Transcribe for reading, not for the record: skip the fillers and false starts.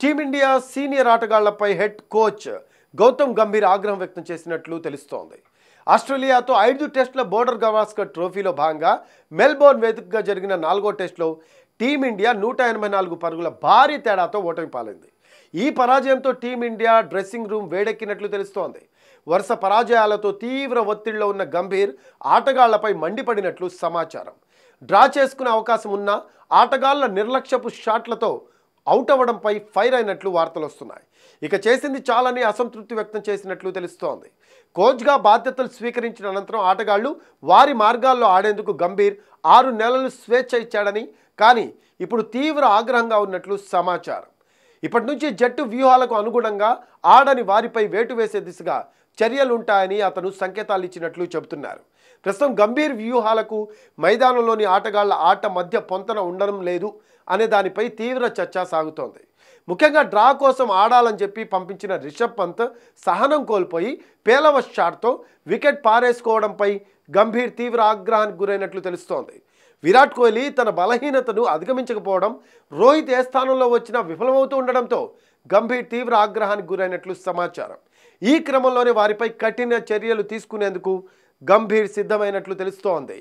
Team India senior ఆటగాళ్లపై head coach Gautam Gambhir ఆగ్రహం వ్యక్తం చేసినట్లు తెలుస్తోంది. ఆస్ట్రేలియాతో 5 టెస్టుల బోర్డర్ గవాస్కర్ ట్రోఫీలో భాగంగా మెల్బోర్న్ వేదికగా జరిగిన 4వ టెస్టులో టీమిండియా 184 పరుగుల భారీ తేడాతో ఓటమి పాలైంది. ఈ పరాజయంతో టీమిండియా డ్రెస్సింగ్ రూమ్ వేడెక్కినట్లు తెలుస్తోంది. వరుస పరాజయాలతో తీవ్ర ఒత్తిడిలో ఉన్న గంభీర్ ఆటగాళ్లపై మండిపడినట్లు సమాచారం. డ్రా చేసుకునే అవకాశం ఉన్నా ఆటగాళ్ల నిర్లక్ష్యపు షాట్లతో అవుట్ అవ్వడంపై ఫైర్ అయినట్లు వార్తలు వస్తున్నాయి. ఇక చేసింది చాలని అసంతృప్తి వ్యక్తం చేసినట్లు తెలుస్తోంది. కోచ్గా బాధ్యతలు స్వీకరించిన అనంతరం ఆటగాళ్లు వారి మార్గాల్లో ఆడేందుకు గంభీర్ 6 నెలలు స్వేచ్ఛ ఇచ్చాడని, కానీ ఇప్పుడు తీవ్ర ఆగ్రహంగా ఉన్నట్లు సమాచారం. ఇప్పటి నుంచి జట్టు వ్యూహాలకు అనుగుణంగా ఆడని వారిపై వేటు వేసే దిశగా చర్యలుంటాయని అతను సంకేతాలు ఇచ్చినట్లు చెబుతున్నారు. ప్రస్తుతం గంభీర్ వ్యూహాలకు మైదానంలోని ఆటగాళ్ల ఆట మధ్య పొంతన ఉండడం లేదు అనే దానిపై తీవ్ర చర్చ సాగుతోంది. ముఖ్యంగా డ్రా కోసం ఆడాలని చెప్పి పంపించిన రిషబ్ పంత్ సహనం కోల్పోయి పేలవ షాట్తో వికెట్ పారేసుకోవడంపై గంభీర్ తీవ్ర ఆగ్రహానికి గురైనట్లు తెలుస్తోంది. విరాట్ కోహ్లీ తన బలహీనతను అధిగమించకపోవడం, రోహిత్ ఏ స్థానంలో వచ్చినా విఫలమవుతూ ఉండడంతో గంభీర్ తీవ్ర ఆగ్రహానికి గురైనట్లు సమాచారం. ఈ క్రమంలోనే వారిపై కఠిన చర్యలు తీసుకునేందుకు గంభీర్ సిద్ధమైనట్లు తెలుస్తోంది.